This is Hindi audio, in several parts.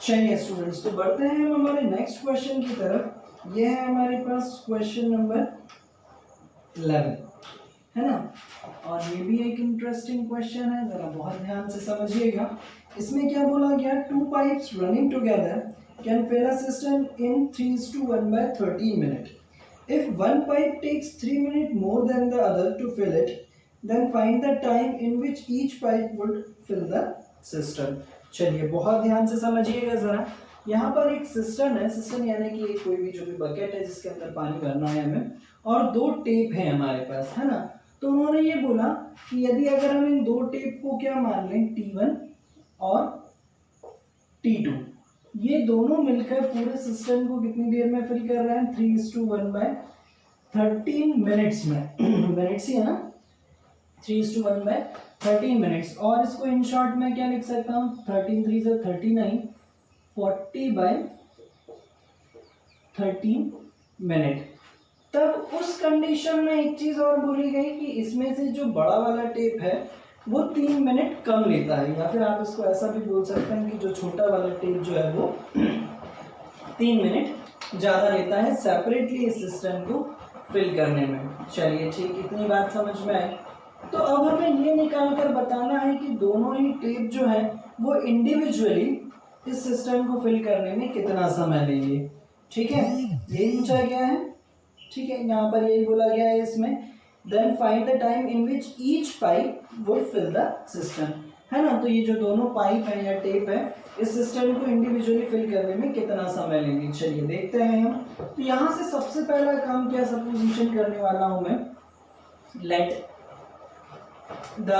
चलिए स्टूडेंट्स, तो बढ़ते हैं हम हमारे नेक्स्ट क्वेश्चन की तरफ। ये है हमारे पास क्वेश्चन नंबर 11, है ना। और ये भी एक इंटरेस्टिंग क्वेश्चन है, जरा बहुत ध्यान से समझिएगा। इसमें क्या बोला गया, 2 pipes running together can fill a system in 3:1/13 minute. If one pipe takes 3 minutes more than the other to fill it, then find the time in which each pipe would fill the system. चलिए बहुत ध्यान से समझिएगा जरा। यहाँ पर एक सिस्टम है, सिस्टम यानी कि कोई भी जो भी बकेट है जिसके अंदर पानी भरना है हमें, और 2 टेप है हमारे पास, है ना। तो उन्होंने ये बोला कि यदि अगर हम इन 2 टेप को क्या मान लें, T1 और T2, ये दोनों मिलकर पूरे सिस्टम को कितनी देर में फिल कर रहे हैं, 3:1/13 मिनट्स में। मिनट्स ही है ना, 3:1/13 मिनट्स। और इसको इन शॉर्ट में क्या लिख सकता हूँ, 13 3 से 39, 40/13 मिनट। तब उस कंडीशन में एक चीज और बोली गई कि इसमें से जो बड़ा वाला टेप है वो 3 मिनट कम लेता है, या फिर आप इसको ऐसा भी बोल सकते हैं कि जो छोटा वाला टेप जो है वो 3 मिनट ज़्यादा लेता है सेपरेटली इस सिस्टम को फिल करने में। चलिए ठीक, इतनी बात समझ में आई। तो अब हमें ये निकाल कर बताना है कि दोनों ही टेप जो है वो इंडिविजुअली इस सिस्टम को फिल करने में कितना समय लेंगे। ठीक है, यही पूछा गया है। ठीक है, यहाँ पर यही बोला गया है इसमें, then find the time in which each pipe would fill the system, है ना। तो ये जो दोनों पाइप है या टेप है इस सिस्टम को इंडिविजुअली फिल करने में कितना समय लेंगे। चलिए देखते हैं हम। तो यहाँ से सबसे पहला काम क्या सपोजिशन करने वाला हूं मैं, let the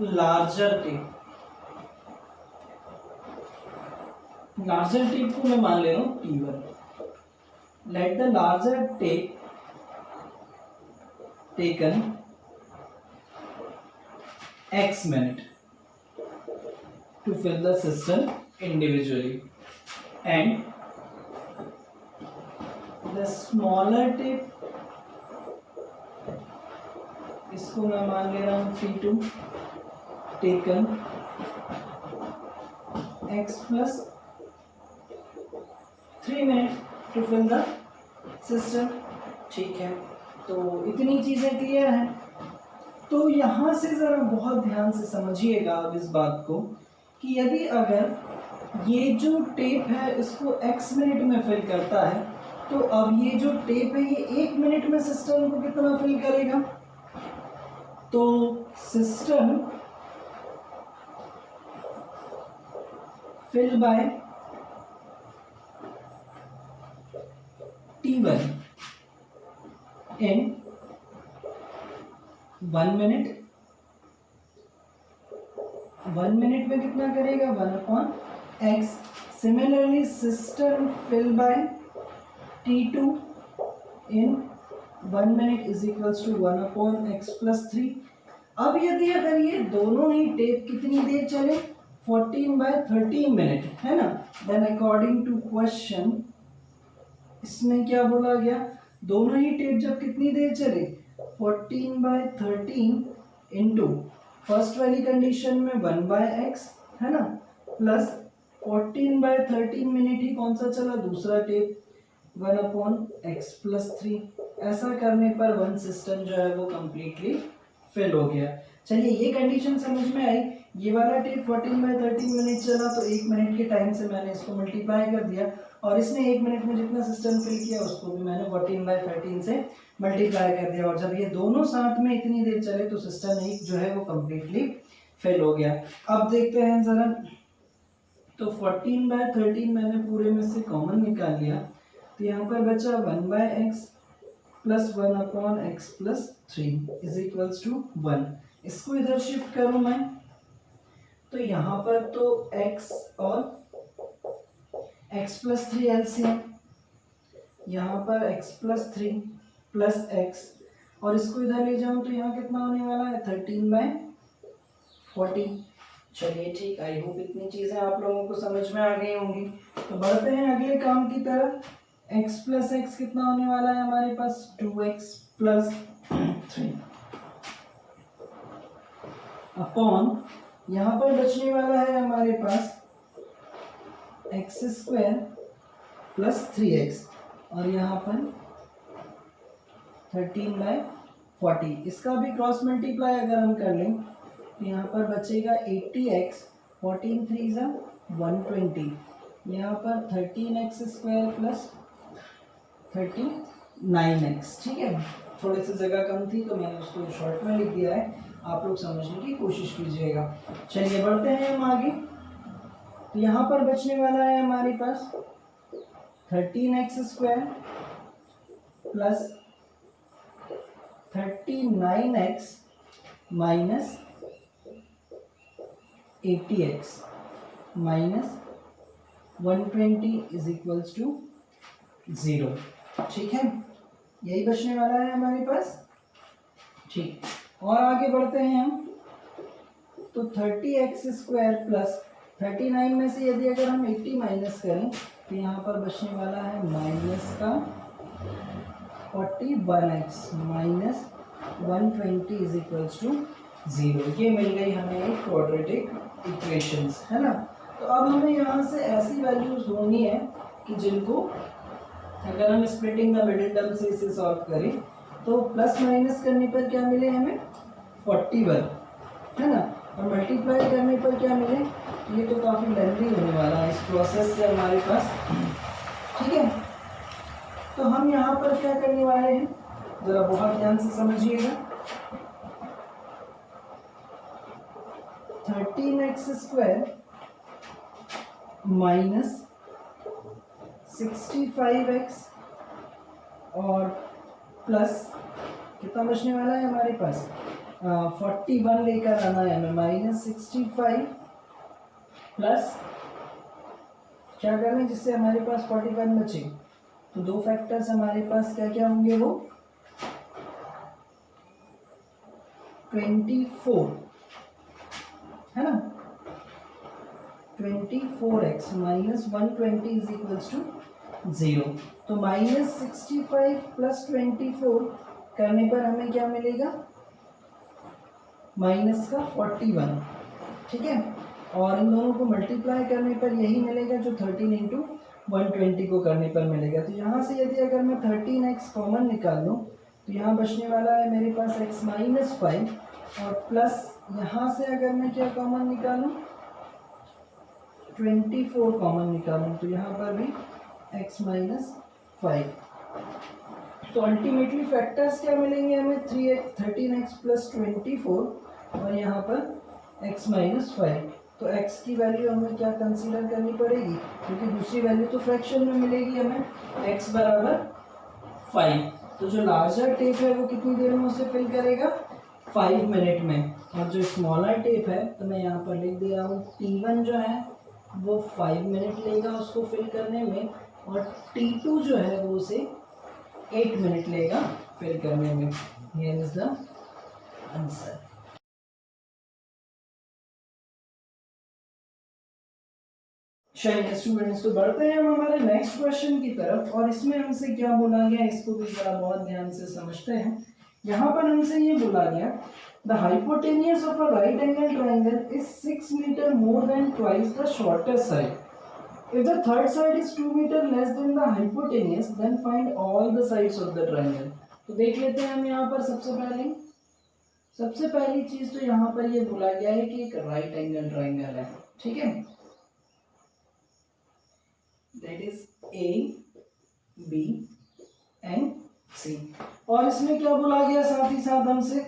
larger tape, larger tape को मैं मान ले रहा हूं T1। Let the larger tape taken X minute to fill the system individually, and the smaller tape, इसको मैं मान ले रहा हूँ T2, taken X plus 3 minutes to fill the system. ठीक है, तो इतनी चीजें क्लियर हैं। तो यहाँ से जरा बहुत ध्यान से समझिएगा अब इस बात को कि यदि अगर ये जो टेप है इसको x मिनट में फिल करता है, तो अब ये जो टेप है ये 1 मिनट में सिस्टम को कितना फिल करेगा। तो system fill by T1 in 1 minute. 1 minute में कितना करेगा, 1/x। Similarly system fill by T2 in 1 minute is equals to 1/x plus 3। अब यदि अगर ये दोनों ही टेप कितनी देर चले, 14/13 मिनट, है ना। देन अकॉर्डिंग टू क्वेश्चन इसमें क्या बोला गया, दोनों ही टेप जब कितनी देर चले, 14/13 इंटू फर्स्ट वाली कंडीशन में 1/x, है ना, प्लस 14/13 मिनट ही कौन सा चला, दूसरा टेप, 1/x plus 3। ऐसा करने पर वन सिस्टम जो है वो कंप्लीटली फिल हो गया। चलिए ये कंडीशन समझ में आई। ये वाला टेप 14/13 मिनट चला, तो 1 मिनट के टाइम से मैंने इसको मल्टीप्लाई कर दिया, और इसने 1 मिनट में जितना सिस्टम फिल किया उसको भी मैंने 14/13 से मल्टीप्लाई कर दिया। और जब ये दोनों साथ में इतनी देर चले तो सिस्टम एक जो है वो कंप्लीटली फिल हो गया। अब देखते हैं ज़रा, तो 14/13 मैंने पूरे में से कॉमन निकाल लिया, तो यहाँ पर बचा 1/x plus 1/x plus 3 is equals to 1। इसको इधर शिफ्ट करूँ मैं, तो यहाँ पर तो x और x plus 3 एलसीएम, यहाँ पर x plus 3 प्लस x, और इसको इधर ले जाऊँ तो यहाँ कितना होने वाला है, 13/40। चलिए ठीक, आई होप इतनी चीज़ें आप लोगों को समझ में आ गई होंगी। तो बढ़ते हैं अगले काम की तरफ। x प्लस एक्स कितना होने वाला है हमारे पास, 2x plus 3 अपॉन यहाँ पर बचने वाला है हमारे पास एक्स स्क्वायर प्लस 3x और यहाँ पर 13/40। इसका भी क्रॉस मल्टीप्लाई अगर हम कर लें तो यहाँ पर बचेगा 80x, 14 3 ज़ा 120, यहाँ पर 13x स्क्वायर प्लस 39x। ठीक है, थोड़ी सी जगह कम थी तो मैंने उसको शॉर्ट में लिख दिया है, आप लोग समझने की कोशिश कीजिएगा। चलिए बढ़ते हैं हम आगे। तो यहाँ पर बचने वाला है हमारे पास 13x square plus 39x minus 80x minus 120 is equals to 0। ठीक है, यही बचने वाला है हमारे पास। ठीक, और आगे बढ़ते हैं हम। तो 30x स्क्वायर प्लस 39 में से यदि अगर हम 80 माइनस करें तो यहाँ पर बचने वाला है माइनस का 41x minus 120 is equals to 0। ये मिल गई हमें एक क्वाड्रेटिक इक्वेशंस, है ना। तो अब हमें यहाँ से ऐसी वैल्यूज ढूंढनी है कि जिनको अगर हम स्प्लिटिंग द मिडिल टर्म से इसे सॉल्व करें तो प्लस माइनस करने पर क्या मिले हमें 41, है ना, और मल्टीप्लाई करने पर क्या मिले, ये तो काफ़ी लेंथी होने वाला है इस प्रोसेस से हमारे पास। ठीक है, तो हम यहाँ पर क्या करने वाले हैं, ज़रा बहुत ध्यान से समझिएगा। 13x स्क्वायर माइनस 65x और प्लस कितना बचने वाला है हमारे पास 41 लेकर आना है हमें, माइनस 65 प्लस क्या करें जिससे हमारे पास 41 बचे। तो दो फैक्टर्स हमारे पास क्या क्या होंगे, वो 24, है ना, 24x minus 120 is equals to 0। तो माइनस 65 प्लस 24 करने पर हमें क्या मिलेगा, माइनस का 41। ठीक है, और इन दोनों को मल्टीप्लाई करने पर यही मिलेगा जो 13 इंटू 120 को करने पर मिलेगा। तो यहाँ से यदि अगर मैं 13x कॉमन निकाल लूँ तो यहाँ बचने वाला है मेरे पास x माइनस 5 और प्लस यहाँ से अगर मैं क्या कॉमन निकालूँ 24 कॉमन निकालूँ तो यहाँ पर भी x माइनस 5। तो अल्टीमेटली फैक्टर्स क्या मिलेंगे हमें 13x प्लस 24 और यहाँ पर x माइनस 5। तो x की वैल्यू हमें क्या कंसीडर करनी पड़ेगी, क्योंकि दूसरी वैल्यू तो फ्रैक्शन में मिलेगी हमें, x बराबर 5। तो जो लार्जर टेप है वो कितनी देर में उसे फिल करेगा, 5 मिनट में, और जो स्मॉलर टेप है तो मैं यहाँ पर लिख दे रहा हूँ T1 जो है वो 5 मिनट लेगा उसको फिल करने में, और T2 जो है वो उसे 8 मिनट लेगा फिल करने में। Here is the answer. चलिए स्टूडेंट्स, तो बढ़ते हैं हम हमारे नेक्स्ट क्वेश्चन की तरफ, और इसमें हमसे क्या बोला गया इसको भी जरा बहुत ध्यान से समझते हैं। यहाँ पर हमसे ये बोला गया the hypotenuse of a right angle triangle is 6 metre more than twice the shortest side. If the third side is 2 meter less than the hypotenuse, then find all the sides of the triangle. तो देख लेते हैं हम यहाँ पर सबसे पहली चीज तो यहाँ पर ये बोला गया है कि एक राइट एंगल ट्राइंगल है, ठीक है, that is A, B and C। और इसमें क्या बोला गया साथ ही साथ हमसे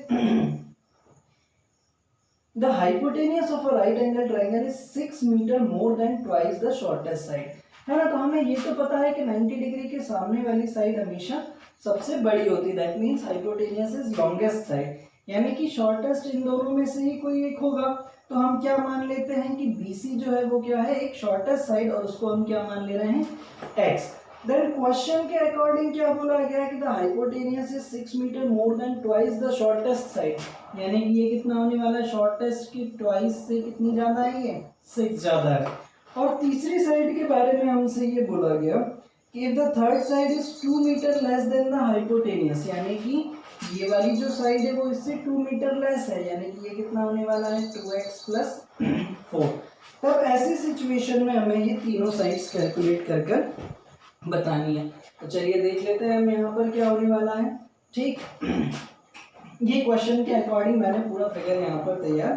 The hypotenuse of a right angle triangle is 6 meter more than twice the shortest side, है ना। तो हमें ये तो पता है कि 90 डिग्री के सामने वाली साइड हमेशा सबसे बड़ी होती है, that means hypotenuse is longest side, यानी कि शॉर्टेस्ट इन दोनों में से ही कोई एक होगा। तो हम क्या मान लेते हैं कि BC जो है वो क्या है, एक शॉर्टेस्ट साइड, और उसको हम क्या मान ले रहे हैं, x। देन क्वेश्चन के अकॉर्डिंग क्या बोला गया कि the hypotenuse is 6 metre more than twice the shortest side, यानी कि ये कितना होने वाला है, शॉर्टेस्ट की ट्वाइस से कितनी ज्यादा है, ये 6 ज्यादा है। और तीसरी साइड के बारे में हमसे ये बोला गया कि if the third side is 2 metre less than the hypotenuse, यानी कि ये वाली जो साइड है वो इससे 2 मीटर लेस है, यानी कि ये कितना होने वाला है, 2x प्लस 4। तब ऐसी सिचुएशन में हमें ये तीनों साइड्स कैलकुलेट कर कर बतानी है। तो चलिए देख लेते हैं हम यहाँ पर क्या होने वाला है। ठीक, ये क्वेश्चन के अकॉर्डिंग मैंने पूरा फिगर यहाँ पर तैयार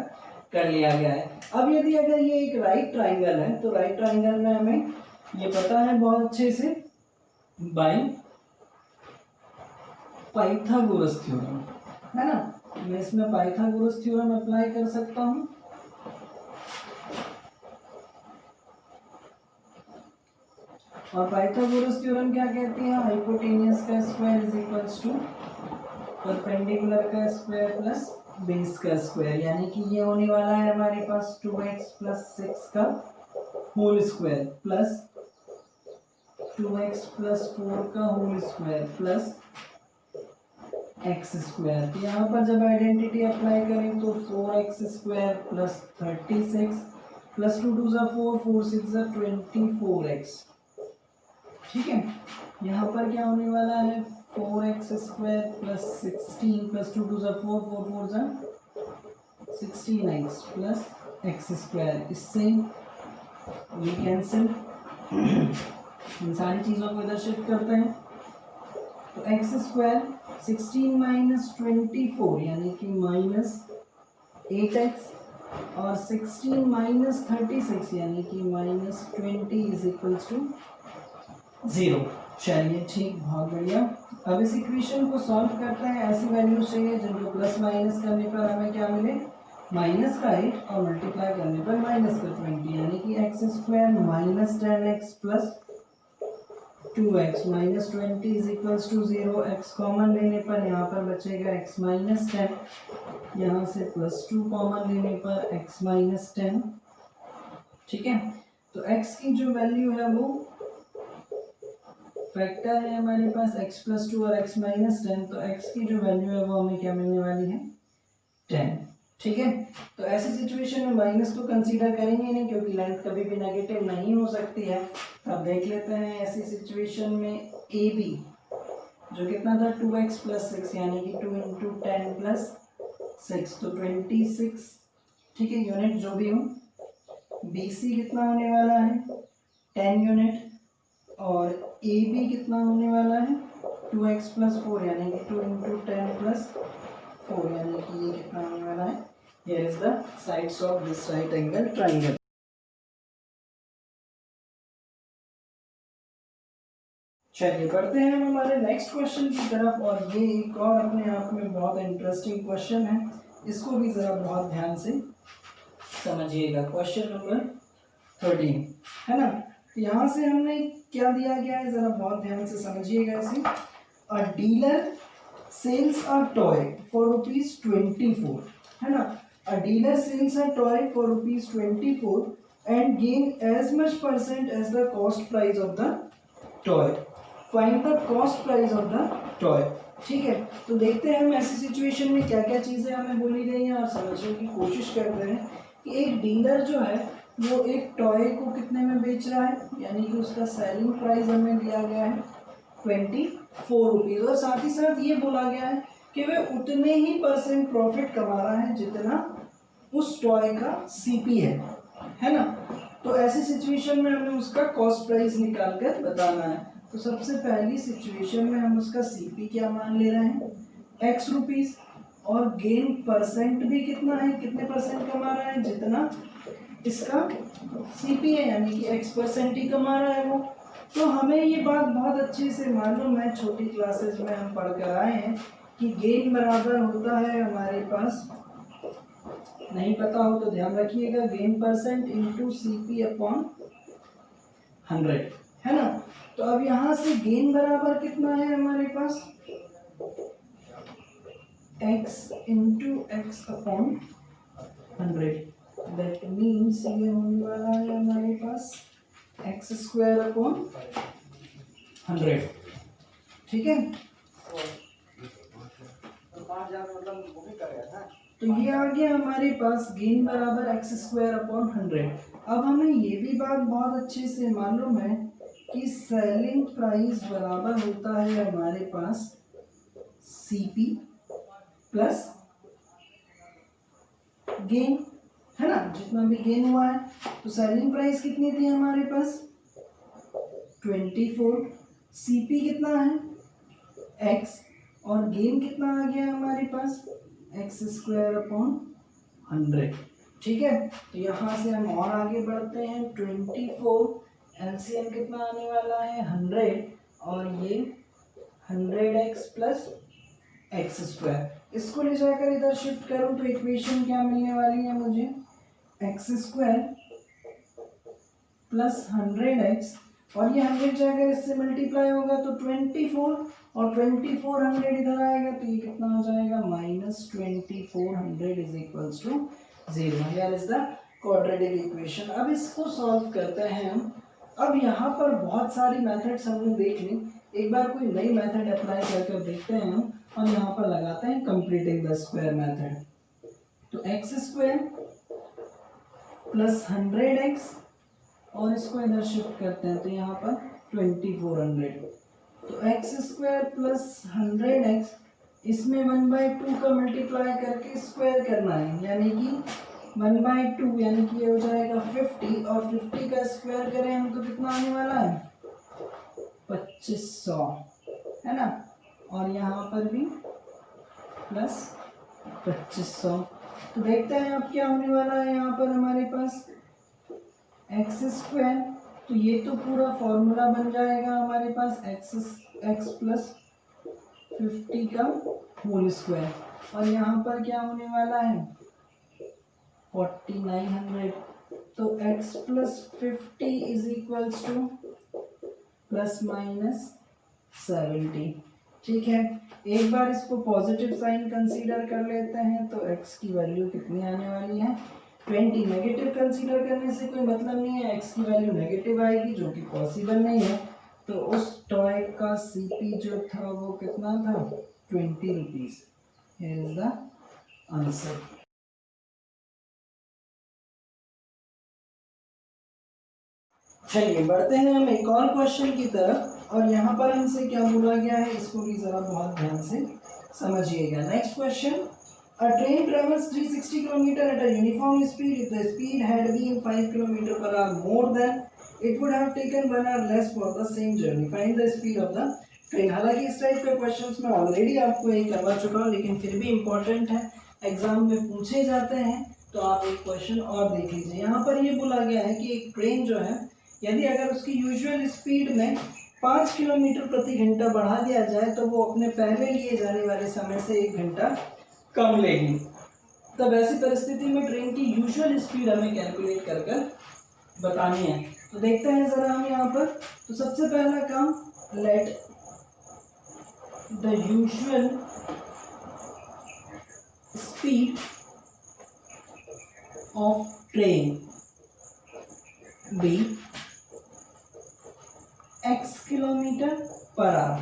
कर लिया गया है। अब यदि अगर ये एक राइट ट्राइंगल है तो राइट ट्राइंगल में हमें ये पता है बहुत अच्छे से बाय पाइथागोरस थ्योरम, है ना। मैं इसमें पाइथागोरस थ्योरम अप्लाई कर सकता हूँ। और पाइथागोरस थ्योरम क्या कहती है, हाइपोटेन्यूस का square is equals to perpendicular का स्क्वायर प्लस बेस का स्क्वायर, यानी कि ये होने वाला है हमारे पास 2x प्लस 6 का whole square plus 2x plus 4 का whole square plus X square. तो यहाँ पर जब आइडेंटिटी अप्लाई करें तो 4x square plus 36 plus 2 2 4 4 6 24x। ठीक है, यहाँ पर क्या होने वाला है 4x square plus 16 plus 2 2 4 4 4 16x plus X square. इससे ये कैंसिल, इन सारी चीज़ों को इधर शिफ्ट करते हैं। तो एक्स स्क्वायर 16 माइनस 24 यानी कि माइनस 8x और 16 माइनस 36 यानी कि माइनस 20 इज इक्वल्स टू 0। चलिए ठीक, बहुत बढ़िया। अब इस इक्वेशन को सॉल्व करते हैं। ऐसी वैल्यूज चाहिए जिनको प्लस माइनस करने पर हमें क्या मिले, माइनस का 8 और मल्टीप्लाई करने पर माइनस का 20, यानी कि X square minus 10x plus 2x minus 20 is equals to 0। X common लेने पर यहाँ पर बचेगा x माइनस 10, यहाँ से प्लस 2 कॉमन लेने पर x माइनस 10। ठीक है, तो x की जो वैल्यू है वो फैक्टर है हमारे पास x प्लस 2 और x माइनस 10, तो x की जो वैल्यू है वो हमें क्या मिलने वाली है 10। ठीक है, तो ऐसी सिचुएशन में माइनस तो कंसीडर करेंगे नहीं क्योंकि लेंथ कभी भी नेगेटिव नहीं हो सकती है। अब देख लेते हैं ऐसी सिचुएशन में AB जो कितना था 2x प्लस 6 यानी कि 2 इंटू 10 प्लस 6 तो 26। ठीक है, यूनिट जो भी हो। BC कितना होने वाला है 10 यूनिट और AB कितना होने वाला है 2x प्लस 4 यानी कि 2 इंटू 10 प्लस 4 यानी कि ये कितना होने वाला है, here is the sides of this right angle triangle। चलिए बढ़ते हैं हम हमारे नेक्स्ट क्वेश्चन की तरफ, और ये एक और अपने आप में बहुत इंटरेस्टिंग क्वेश्चन है, इसको भी ज़रा बहुत ध्यान से समझिएगा। क्वेश्चन नंबर 13 है ना। यहाँ से हमने क्या दिया गया है, ज़रा बहुत ध्यान से समझिएगा इसे। A dealer sells a toy for ₹24, है ना। A dealer sells a toy for ₹24 and gain as much percent as the cost price of the toy. Find the cost price of the toy. ठीक है, तो देखते हैं हम ऐसी सिचुएशन में क्या क्या चीज़ें हमें बोली गई हैं और समझने की कोशिश करते हैं कि एक डीलर जो है वो एक टॉय को कितने में बेच रहा है, यानी कि उसका सेलिंग प्राइस हमें दिया गया है 24 रुपीज़, और साथ ही साथ ये बोला गया है कि वह उतने ही % प्रॉफिट कमा रहा है जितना उस टॉय का सीपी है ना। तो ऐसी सिचुएशन में हमें उसका कॉस्ट प्राइस निकाल कर बताना है। तो सबसे पहली सिचुएशन में हम उसका सीपी क्या मान ले रहे हैं x रुपीज़, और गेन परसेंट भी कितना है, कितने % कमा रहा है जितना इसका सीपी है, यानी कि x% ही कमा रहा है वो। तो हमें ये बात बहुत अच्छे से मालूम है, छोटी क्लासेस में हम पढ़ कर आए हैं कि गेन बराबर होता है हमारे पास, नहीं पता हो तो ध्यान रखिएगा, गेन % इंटू CP अपॉन 100, है ना। तो अब यहाँ से गेन बराबर कितना है हमारे पास x into x upon 100। That means ये होने वाला है हमारे पास एक्स स्क्वायर अपॉन 100। ठीक है, तो ये आ गया हमारे पास गेन बराबर एक्स स्क्वायर अपॉन 100। अब हमें ये भी बात बहुत अच्छे से मालूम है कि सेलिंग प्राइस बराबर होता है हमारे पास सीपी प्लस गेन, है ना, जितना भी गेन हुआ है। तो सेलिंग प्राइस कितनी थी हमारे पास 24, सीपी कितना है एक्स, और गेन कितना आ गया हमारे पास एक्स स्क्वायर अपॉन 100। ठीक है, तो यहाँ से हम और आगे बढ़ते हैं। 24 एलसीएम कितना आने वाला है 100, और ये 100x प्लस एक्स स्क्वायर। इसको ले जाकर इधर शिफ्ट करूँ तो इक्वेशन क्या मिलने वाली है मुझे, एक्स स्क्वायर प्लस 100x, और ये 100 जाकर इससे मल्टीप्लाई होगा तो 24, और 2400 इधर आएगा तो ये कितना हो जाएगा -2400 is equals to 0। Here is the quadratic equation. अब इसको सॉल्व करते हैं हम। अब यहाँ पर बहुत सारी मेथड्स हमने देख ली, एक बार कोई नई मेथड अप्लाई करके देखते हैं हम, और यहाँ पर लगाते हैं कंप्लीटिंग द स्क्वायर मेथड। तो एक्स स्क्वायर प्लस 100x, और इसको इधर शिफ्ट करते हैं तो यहाँ पर 2400, तो एक्स स्क्वायर प्लस 100x, इसमें 1/2 का मल्टीप्लाई करके स्क्वायर करना है, यानी कि 1/2 यानी कि ये हो जाएगा 50, और 50 का स्क्वायर करें हम तो कितना आने वाला है 2500, है ना, और यहाँ पर भी प्लस 2500। तो देखते हैं अब क्या होने वाला है यहाँ पर हमारे पास एक्स स्क्वायर, तो ये तो पूरा फॉर्मूला बन जाएगा हमारे पास एक्स प्लस 50 का होल स्क्वायर, और यहाँ पर क्या होने वाला है 4900। तो x plus 50 is equals two plus minus 70। ठीक है, एक बार इसको पॉजिटिव साइन कंसीडर कर लेते हैं तो x की वैल्यू कितनी आने वाली है 20। नेगेटिव कंसीडर करने से कोई मतलब नहीं है, x की वैल्यू नेगेटिव आएगी जो कि पॉसिबल नहीं है। तो उस टॉय का सीपी जो था वो कितना था 20 rupees. Here is the answer. चलिए बढ़ते हैं हम एक और क्वेश्चन की तरफ, और यहाँ पर हमसे क्या बोला गया है इसको भी जरा बहुत ध्यान से समझिएगा। Next question, a train travels 360 km at a uniform speed. If the speed had been 5 km per hour more than it would have taken 1 hour less for the same journey. Find the speed of the train. हालांकि इस टाइप के क्वेश्चंस मैं ऑलरेडी आपको एक करवा चुका हूँ, लेकिन फिर भी इम्पोर्टेंट है, एग्जाम में पूछे जाते हैं, तो आप एक क्वेश्चन और देख लीजिए। यहाँ पर ये बोला गया है कि एक ट्रेन जो है यदि अगर उसकी यूजुअल स्पीड में 5 किलोमीटर प्रति घंटा बढ़ा दिया जाए तो वो अपने पहले लिए जाने वाले समय से 1 घंटा कम लेगी। तब ऐसी परिस्थिति में ट्रेन की यूजुअल स्पीड हमें कैलकुलेट कर कर बतानी है। तो देखते हैं जरा हम यहाँ पर। तो सबसे पहला काम, let the usual speed of train be x kilometre per hour,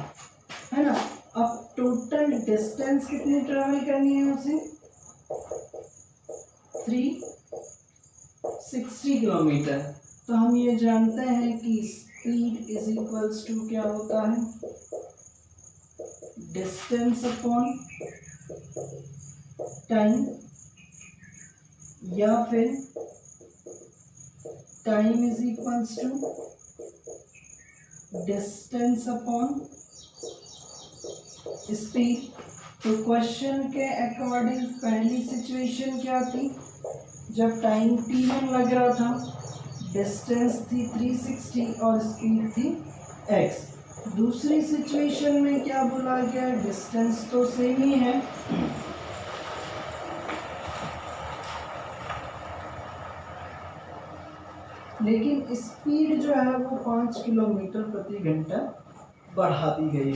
है ना। अब टोटल डिस्टेंस कितनी ट्रेवल करनी है उसे 360 किलोमीटर। तो हम ये जानते हैं कि स्पीड इज इक्वल्स टू क्या होता है डिस्टेंस अपॉन टाइम, या फिर time is equals to distance upon speed. तो क्वेश्चन के अकॉर्डिंग पहली सिचुएशन क्या थी, जब टाइम t1 लग रहा था, डिस्टेंस थी 360 और स्पीड थी x। दूसरी सिचुएशन में क्या बोला गया, डिस्टेंस तो सेम ही है, लेकिन स्पीड जो है वो 5 किलोमीटर प्रति घंटा बढ़ा दी गई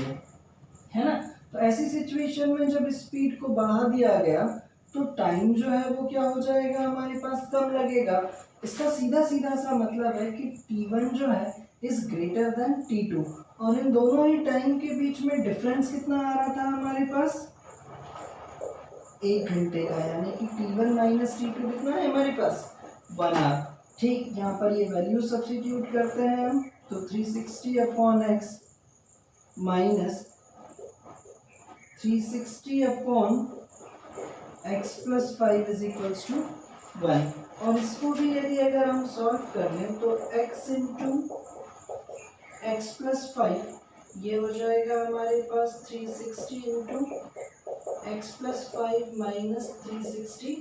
है ना। तो ऐसी सिचुएशन में जब स्पीड को बढ़ा दिया गया तो टाइम जो है वो क्या हो जाएगा हमारे पास कम लगेगा। इसका सीधा सीधा सा मतलब है कि t1 जो है इज ग्रेटर देन t2, और इन दोनों ही टाइम के बीच में डिफरेंस कितना आ रहा था हमारे पास 1 घंटे का, यानी कि t1 माइनस t2 कितना है हमारे पास 1 आवर। ठीक, यहाँ पर ये वैल्यू सब्स्टिट्यूट करते हैं हम, तो 360 upon X minus 360 upon X plus 5 is equals to 1। और इसको भी यदि अगर हम सॉल्व कर लें तो x इंटू एक्स प्लस 5 ये हो जाएगा हमारे पास 360 into x plus 5 minus 360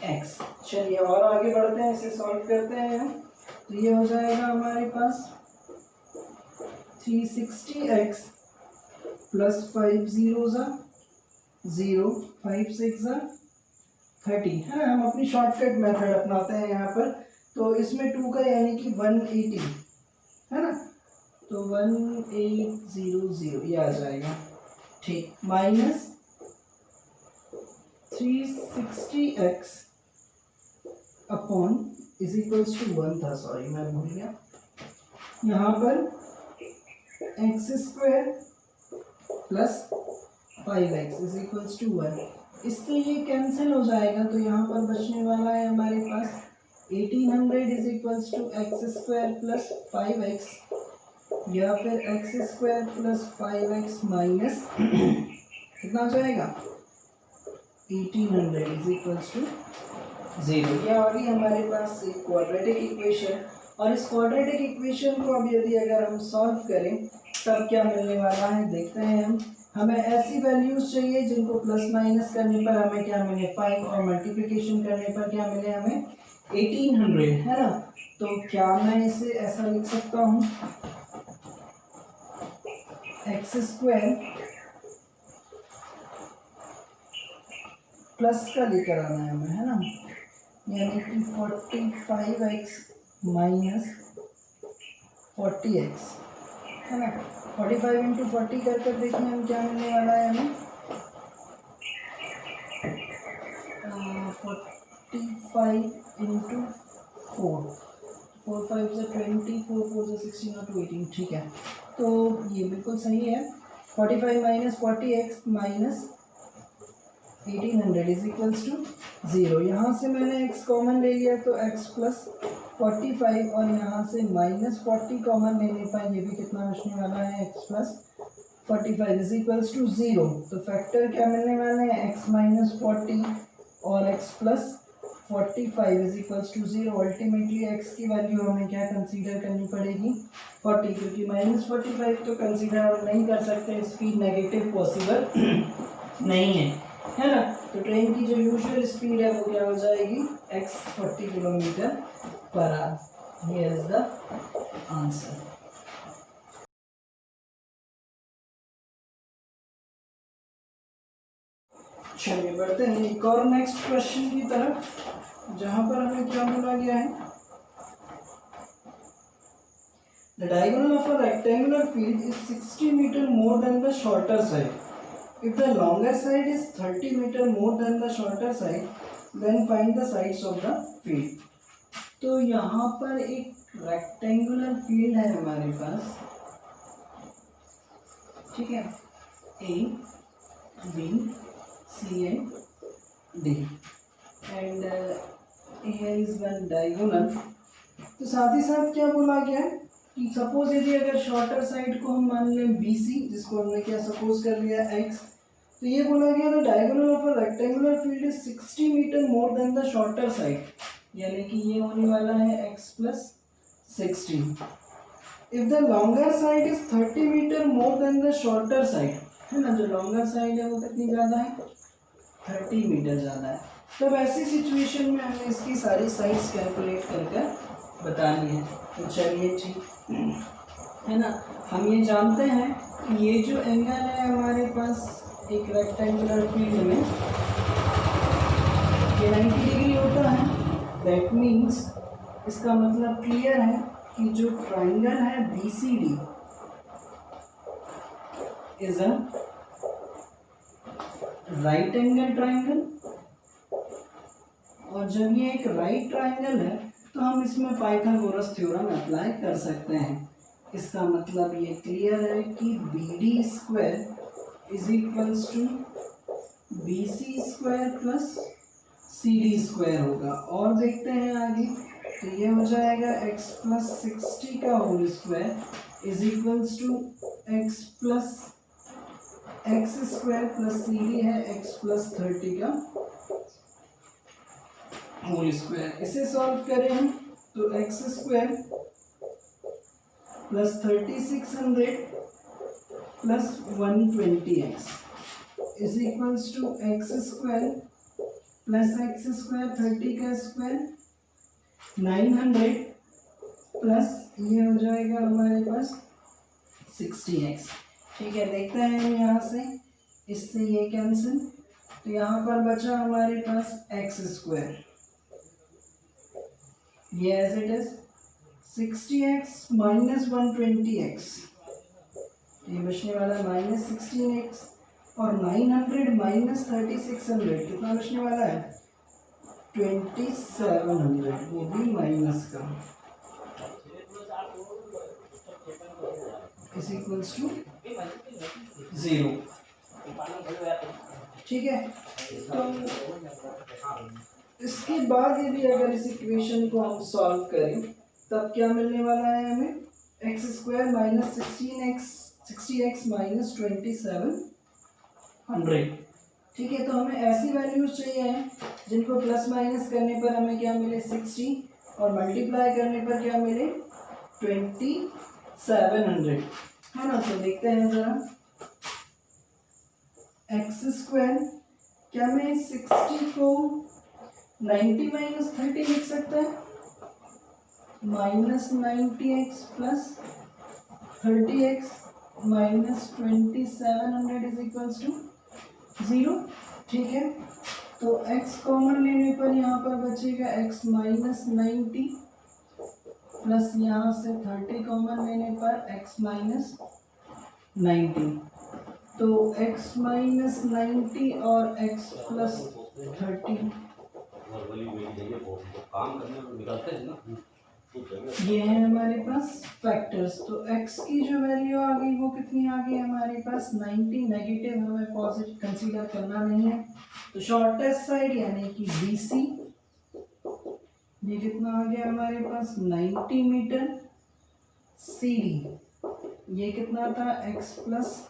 x. चलिए और आगे बढ़ते हैं, इसे सॉल्व करते हैं हम। तो ये हो जाएगा हमारे पास 360x प्लस 5 जीरो ज़ा 0 5 6 ज़ा 30 है ना। हम अपनी शॉर्टकट मेथड अपनाते हैं यहाँ पर। तो इसमें 2 का यानी कि 180 है ना, तो 1800 ये आ जाएगा, ठीक। Minus 360x upon is equals to 1 था, सॉरी मैं भूल गया। यहाँ पर X square plus 5x is equals to 1, इससे ये कैंसिल हो जाएगा। तो यहाँ पर बचने वाला है हमारे पास 1800 is equals to X square plus 5x या फिर x square plus 5x minus कितना हो जाएगा 1800 इज इक्वल्स टू 0। ये आ गई हमारे पास एक क्वाड्रेटिक इक्वेशन। और इस क्वाड्रेटिक इक्वेशन को अब यदि अगर हम सॉल्व करें तब क्या मिलने वाला है देखते हैं हम। हमें ऐसी वैल्यूज चाहिए जिनको प्लस माइनस करने पर हमें क्या मिले 5 और मल्टीप्लिकेशन करने पर क्या मिले हमें 1800 है ना। तो क्या मैं इसे ऐसा लिख सकता हूँ एक्स स्क्वायर प्लस का लेकर आना है हमें है ना, यानी कि 45x माइनस 40x है ना। 45 इंटू 40 कर देखें हम क्या मिलने वाला है हमें 45 इंटू 4 4 5 से 20 4 4 से 16 और 18, ठीक है। तो ये बिल्कुल सही है। 45 minus 40x minus 1800 is equals to 0। यहाँ से मैंने x कॉमन ले लिया तो x प्लस 45 और यहाँ से माइनस 40 कॉमन लेने पर ये भी कितना बचने वाला है x plus 45 is equals to 0। तो फैक्टर क्या मिलने वाले हैं x माइनस 40 और x plus 45 is equals to 0। Ultimately x की वैल्यू हमें क्या कंसीडर करनी पड़ेगी 40, क्योंकि माइनस 45 तो कंसीडर नहीं कर सकते, स्पीड नेगेटिव पॉसिबल नहीं है ना। तो ट्रेन की जो यूजुअल स्पीड है वो क्या हो जाएगी x 40 kilometre per our. Here is the answer. चलिए बढ़ते हैं एक और नेक्स्ट क्वेश्चन की तरफ, जहां पर हमें क्या बोला गया है the diagonal of a rectangular field is 60 metre more than the shorter side. If the longer side is 30 meter more than the shorter side, then find the sides of the field. तो यहाँ पर एक रेक्टेंगुलर फील्ड है हमारे पास, ठीक है, A, B, C and D and here is one diagonal। तो साथ ही साथ क्या बोला गया है कि सपोज यदि अगर शॉर्टर साइड को हम मान लें BC, जिसको हमने क्या सपोज कर लिया X, तो ये बोला गया the diagonal of a rectangular field is 60 metre more than the shorter side, यानी कि ये होने वाला है x plus 60। If the longer side is 30 metre more than the shorter side, है ना, जो लॉन्गर साइड है वो कितनी ज़्यादा है 30 मीटर ज़्यादा है। तब ऐसी सिचुएशन में हमें इसकी सारी साइड्स कैलकुलेट करके बतानी है। तो चलिए ठीक है ना, हम ये जानते हैं कि ये जो एंगल है हमारे पास एक रेक्टेंगुलर फील्ड में ये 90 डिग्री होता है। दैट मीन्स इसका मतलब क्लियर है कि जो ट्राइंगल है BCD is a right angle triangle. और जब ये एक राइट ट्राइंगल है तो हम इसमें पाइथागोरस थ्योरम अप्लाई कर सकते हैं। इसका मतलब ये क्लियर है कि BD square is equals to BC square plus CD square होगा। और देखते हैं आगे, तो ये हो जाएगा x प्लस 60 का whole square is equals to x plus x square plus CD है x प्लस 30 का होल स्क्वायर। इसे सॉल्व करें हम तो X square plus 3600 plus 120x is equals to X square plus X square 30 का स्क्वायर 900 प्लस ये हो जाएगा हमारे पास 60x। ठीक है, देखते हैं हम यहाँ से, इससे ये कैंसिल, तो यहाँ पर बचा हमारे पास एक्स स्क्वायर, ये as it is 60x minus 120x, ये बचने वाला माइनस 16x, और 900 माइनस 3600 कितना बचने वाला है 2700, वो भी माइनस का, इज इक्वल्स टू 0। ठीक है, तो इसके बाद यदि अगर इस इक्वेशन को हम सॉल्व करें तब क्या मिलने वाला है हमें, x square minus 60x minus 2700। ठीक है, तो हमें ऐसी वैल्यूज चाहिए हैं जिनको प्लस माइनस करने पर हमें क्या मिले 60 और मल्टीप्लाई करने पर क्या मिले 2700, है ना। तो देखते हैं जरा, एक्स स्क्वायर, क्या मैं 60 को 90 माइनस 30 लिख सकता है, minus 90x plus 30x minus 2700 is equals to 0। ठीक है, तो x कॉमन लेने पर यहाँ पर बचेगा x माइनस 90 प्लस यहाँ से 30 कॉमन लेने पर x माइनस 90, तो x माइनस 90 और x प्लस 30 ये है हमारे पास फैक्टर्स। तो x की जो वैल्यू आ गई वो कितनी आ गई हमारे पास 90, नेगेटिव हमें पॉजिटिव कंसीडर करना नहीं है, तो शॉर्टेस्ट साइड यानी कि BC ये कितना आ गया हमारे पास 90 मीटर, CD ये कितना था x प्लस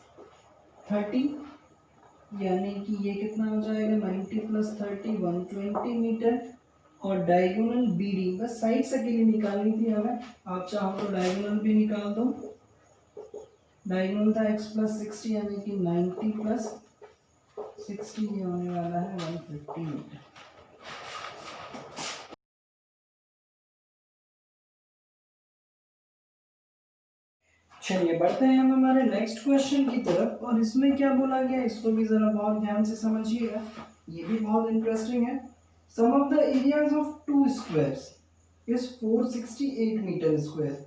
30 यानी कि ये कितना हो जाएगा 90 प्लस 30 120 मीटर, और डायगोनल BD बस साइड से के लिए निकालनी थी हमें, आप चाहो तो डायगोनल भी निकाल दो, डायगोनल था x प्लस 60 यानी कि 90 प्लस 60 ये होने वाला है 150 मीटर। चलिए बढ़ते हैं हम हमारे नेक्स्ट क्वेश्चन की तरफ, और इसमें क्या बोला गया इसको भी जरा बहुत ध्यान से समझिएगा, ये भी बहुत इंटरेस्टिंग है। Sum of the areas of two squares is 468 metre square.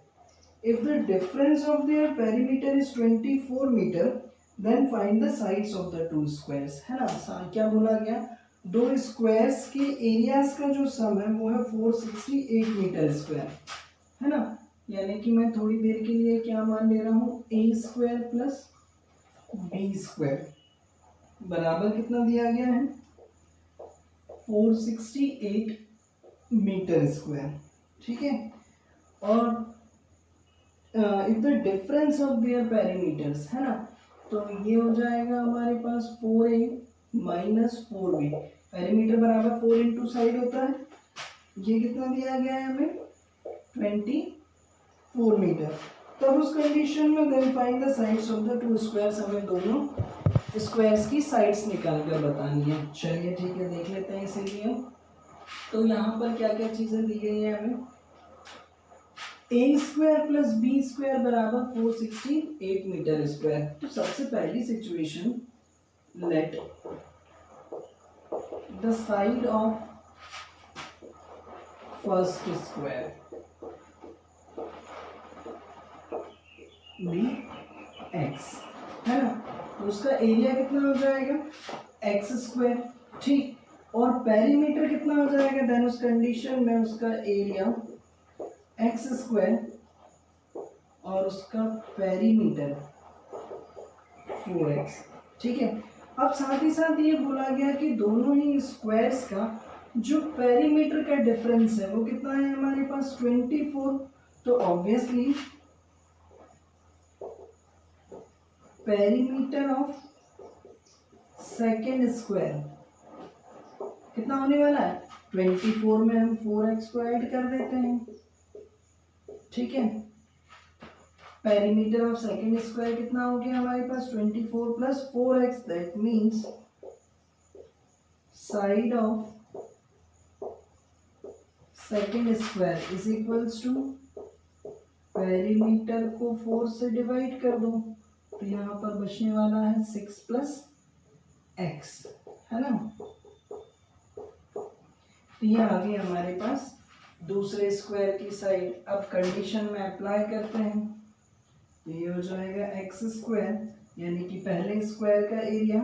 If the difference of their perimeter is 24 metre then find the sides of the two squares, है ना। क्या बोला गया, दो स्क्वायर्स के एरियाज का जो सम है वो है 468 मीटर स्क्वायर, है ना। यानी कि मैं थोड़ी देर के लिए क्या मान ले रहा हूँ a square plus b square बराबर कितना दिया गया है 468 मीटर स्क्वायर। ठीक है, और if the difference of there perimeters, है ना, तो ये हो जाएगा हमारे पास 4a माइनस 4b, पेरीमीटर बराबर 4 इंटू साइड होता है, ये कितना दिया गया है हमें 24 मीटर। तब उस कंडीशन में then find the sides of the two squares, हमें दोनों स्क्वायर्स की साइड्स निकाल कर बतानी है। चलिए ठीक है, देख लेते हैं इसीलिए। तो यहाँ पर क्या क्या चीजें दी गई है हमें, a square plus b square बराबर 468 मीटर स्क्वायर। तो सबसे पहली situation, let the side of first square be x, है ना, तो उसका एरिया कितना हो जाएगा x स्क्वायर। ठीक, और पेरीमीटर कितना हो जाएगा, देन उस कंडीशन में उसका एरिया x स्क्वायर और उसका पेरीमीटर 4x। ठीक है, अब साथ ही साथ ये बोला गया कि दोनों ही स्क्वायर्स का जो पेरीमीटर का डिफरेंस है वो कितना है हमारे पास 24। तो obviously perimeter of second square कितना होने वाला है 24 में हम 4x को ऐड कर देते हैं, ठीक है। पेरीमीटर ऑफ सेकंड स्क्वायर कितना हो गया हमारे पास 24 plus 4x, that means side of second square is equals to perimeter को 4 से डिवाइड कर दो, तो यहाँ पर बचने वाला है 6 प्लस x, है ना। तो ये आ गया हमारे पास दूसरे स्क्वायर की साइड। अब कंडीशन में अप्लाई करते हैं, तो ये हो जाएगा एक्स स्क्वायर यानी कि पहले स्क्वायर का एरिया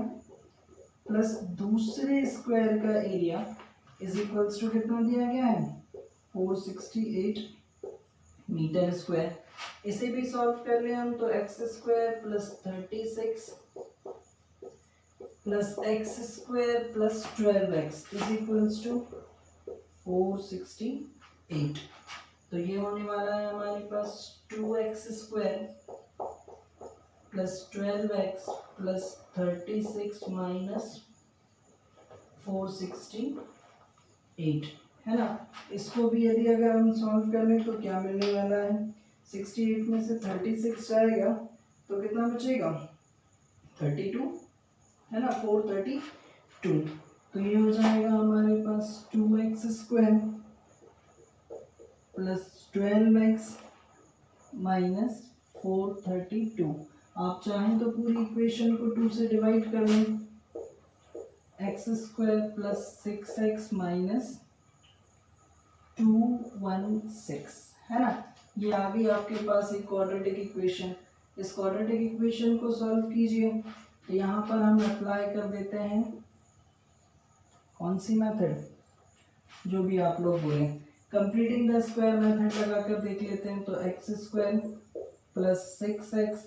प्लस दूसरे स्क्वायर का एरिया इज इक्वल्स टू कितना दिया गया है 468 मीटर स्क्वायर। इसे भी सॉल्व कर ले हम, तो X square plus 36 plus X square plus 12x is equals to 468। तो ये होने वाला है हमारे पास 2x square plus 12x plus 36 minus 468, है ना। इसको भी यदि अगर हम सॉल्व कर लें तो क्या मिलने वाला है, 68 में से 36 जाएगा तो कितना बचेगा 32, है ना, 432। तो ये हो जाएगा हमारे पास 2x square plus 12x minus 432। आप चाहें तो पूरी इक्वेशन को 2 से डिवाइड कर लें, x square plus 6x minus 216, है ना। ये आ गई आपके पास एक क्वाड्रेटिक इक्वेशन। इस क्वाड्रेटिक इक्वेशन को सॉल्व कीजिए, तो यहाँ पर हम अप्लाई कर देते हैं कौन सी मेथड, जो भी आप लोग बोले, कंप्लीटिंग द स्क्वायर मेथड लगा कर देख लेते हैं। तो एक्स स्क्वायर प्लस 6x,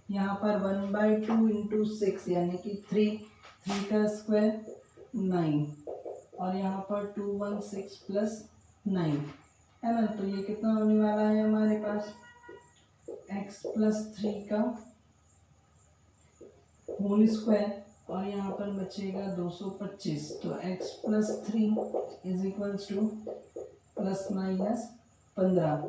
यहाँ पर 1/2 इंटू 6 यानी कि 3 का स्क्वायर 9, और यहाँ पर 216 प्लस 9, है ना। तो ये कितना होने वाला है हमारे पास x प्लस 3 का होल स्क्वायर, और यहाँ पर बचेगा 225। तो x plus 3 is equals two plus minus 15,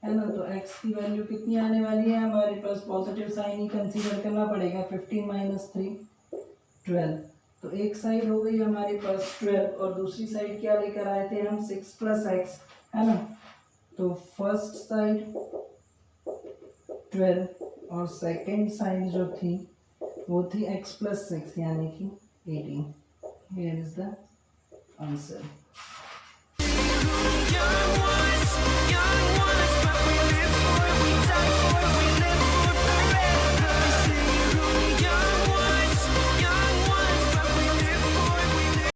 है ना। तो x की वैल्यू कितनी आने वाली है हमारे पास, पॉजिटिव साइन ही कंसीडर करना पड़ेगा, 15 माइनस 3 12। तो एक साइड हो गई हमारे पास 12 और दूसरी साइड क्या लेकर आए थे हम 6 प्लस x, है ना। तो फर्स्ट साइड 12 और सेकेंड साइड जो थी वो थी x प्लस 6 यानी कि 18। Here is the answer.